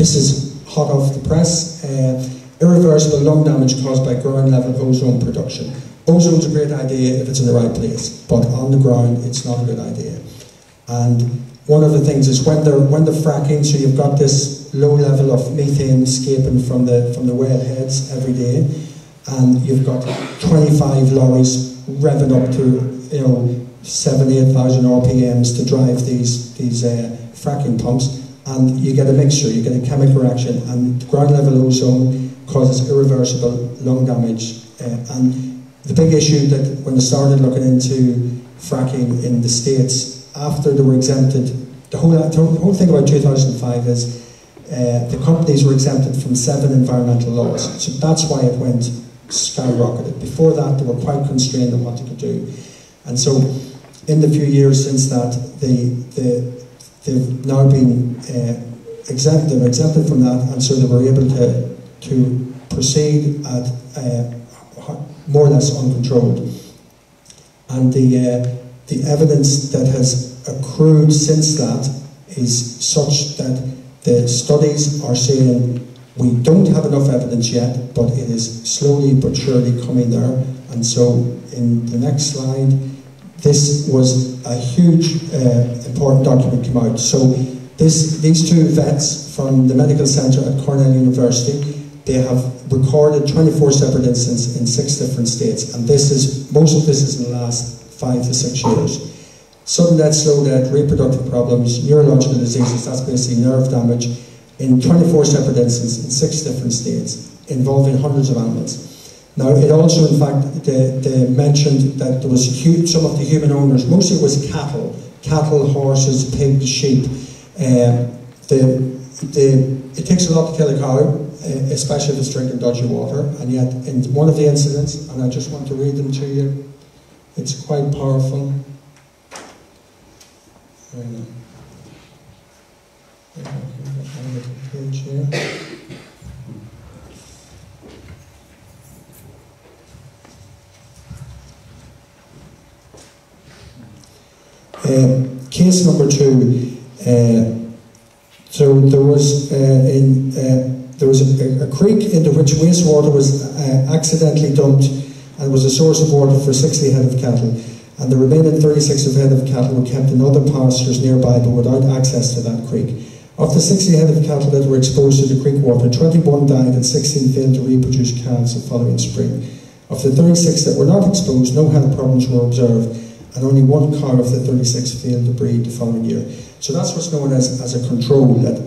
This is hot off the press. Irreversible lung damage caused by ground level ozone production. Ozone's a great idea if it's in the right place, but on the ground it's not a good idea. And one of the things is when the fracking, so you've got this low level of methane escaping from the wellheads every day, and you've got 25 lorries revving up to 7,000-8,000 RPMs to drive these fracking pumps, and you get a mixture, you get a chemical reaction, and ground level ozone causes irreversible lung damage. And the big issue that when they started looking into fracking in the States, after they were exempted, the whole thing about 2005 is the companies were exempted from 7 environmental laws. So that's why it went skyrocketed. Before that, they were quite constrained on what they could do. And so in the few years since that, they've now been exempted from that, and so they were able to proceed at more or less uncontrolled. And the evidence that has accrued since that is such that the studies are saying we don't have enough evidence yet, but it is slowly but surely coming there. And so in the next slide, this was a huge important document came out. So these 2 vets from the medical centre at Cornell University, they have recorded 24 separate incidents in 6 different states, and most of this is in the last 5 to 6 years. Sudden death, slow death, reproductive problems, neurological diseases, that's basically nerve damage, in 24 separate incidents in 6 different states, involving hundreds of animals. Now, it also, in fact, they mentioned that there was some of the human owners, mostly it was cattle, horses, pigs, sheep. It takes a lot to kill a cow, especially if it's drinking dodgy water, and yet in one of the incidents, and I just want to read them to you, it's quite powerful. Page here. Case number 2. So there was a creek into which wastewater was accidentally dumped and was a source of water for 60 head of cattle, and the remaining 36 head of cattle were kept in other pastures nearby but without access to that creek. Of the 60 head of cattle that were exposed to the creek water, 21 died and 16 failed to reproduce calves the following spring. Of the 36 that were not exposed, no health problems were observed, and only 1 cow of the 36 failed to breed the following year. So that's what's known as a control, that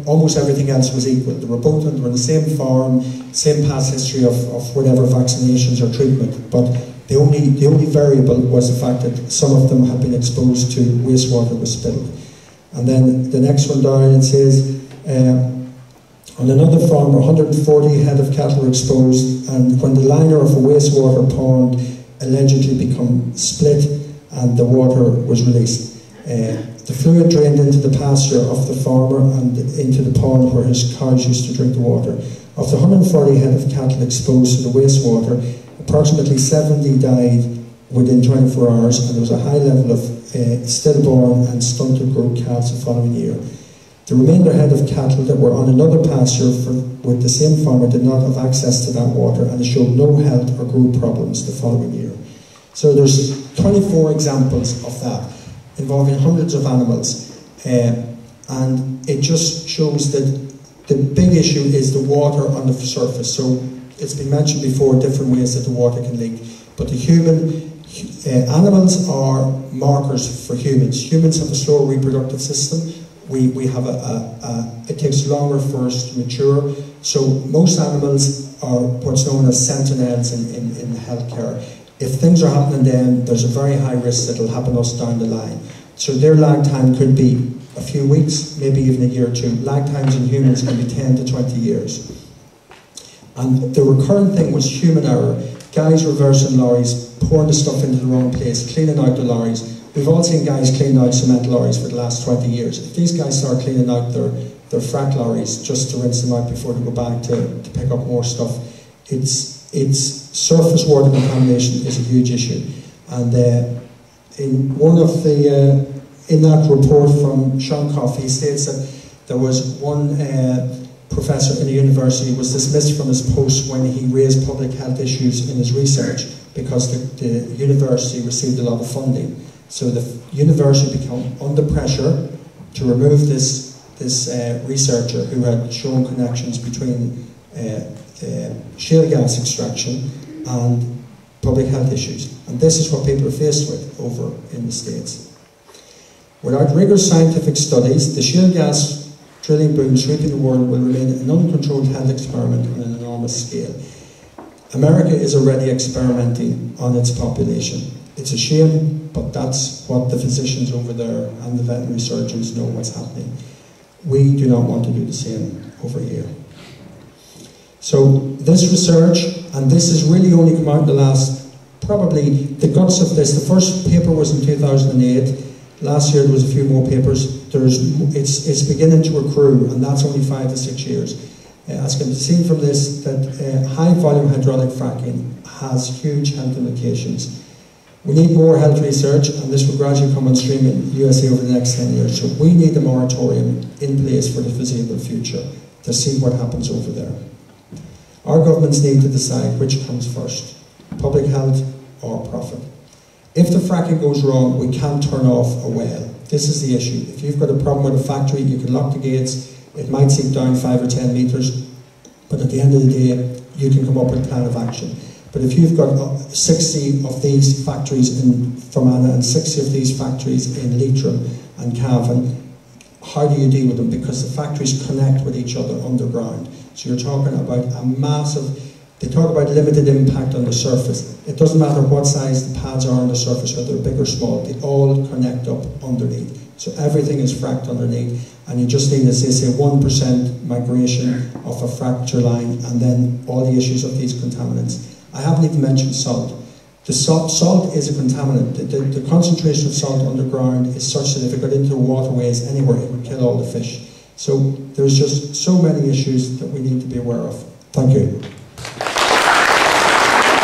almost everything else was equal. They were both on the same farm, same past history of whatever vaccinations or treatment, but the only variable was the fact that some of them had been exposed to wastewater was spilled. And then the next one down, it says, on another farm, 140 head of cattle were exposed, and when the liner of a wastewater pond allegedly became split and the water was released, the fluid drained into the pasture of the farmer and into the pond where his cows used to drink the water. Of the 140 head of cattle exposed to the wastewater, approximately 70 died within 24 hours, and there was a high level of stillborn and stunted growth calves the following year. The remainder head of cattle that were on another pasture with the same farmer did not have access to that water, and they showed no health or growth problems the following year. So there's 24 examples of that, involving hundreds of animals, and it just shows that the big issue is the water on the surface. So it's been mentioned before different ways that the water can leak, but the animals are markers for humans. Humans have a slower reproductive system. We have it takes longer for us to mature. So most animals are what's known as sentinels in healthcare. If things are happening then, there's a very high risk that it'll happen to us down the line. So their lag time could be a few weeks, maybe even a year or 2. Lag times in humans can be 10 to 20 years. And the recurrent thing was human error. Guys reversing lorries, pouring the stuff into the wrong place, cleaning out the lorries. We've all seen guys clean out cement lorries for the last 20 years. If these guys start cleaning out their frack lorries just to rinse them out before they go back to pick up more stuff, it's surface water contamination is a huge issue. And in one of the in that report from Sean Coffey, he states that There was one professor in the university was dismissed from his post when he raised public health issues in his research because the university received a lot of funding. So the university became under pressure to remove this researcher who had shown connections between shale gas extraction and public health issues. And this is what people are faced with over in the States. Without rigorous scientific studies, the shale gas drilling boom sweeping the world will remain an uncontrolled health experiment on an enormous scale. America is already experimenting on its population. It's a shame, but that's what the physicians over there and the veterinary surgeons know what's happening. We do not want to do the same over here. So this research, and this has really only come out in the last, probably the guts of this, the first paper was in 2008, last year there was a few more papers. It's beginning to accrue, and that's only 5 to 6 years. As can be seen from this, that high volume hydraulic fracking has huge health implications. We need more health research, and this will gradually come on stream in the USA over the next 10 years. So we need a moratorium in place for the foreseeable future to see what happens over there. Our governments need to decide which comes first, public health or profit. If the fracking goes wrong, we can't turn off a well. This is the issue. If you've got a problem with a factory, you can lock the gates. It might sink down 5 or 10 metres, but at the end of the day, you can come up with a plan of action. But if you've got 60 of these factories in Fermanagh and 60 of these factories in Leitrim and Cavan, how do you deal with them? Because the factories connect with each other underground. So you're talking about a massive, they talk about limited impact on the surface. It doesn't matter what size the pads are on the surface, whether they're big or small, they all connect up underneath. So everything is fracked underneath, and you just need, as they say, 1% migration of a fracture line, and then all the issues of these contaminants. I haven't even mentioned salt. The salt is a contaminant. The concentration of salt underground is such that if it got into the waterways anywhere, it would kill all the fish. So there's just so many issues that we need to be aware of. Thank you.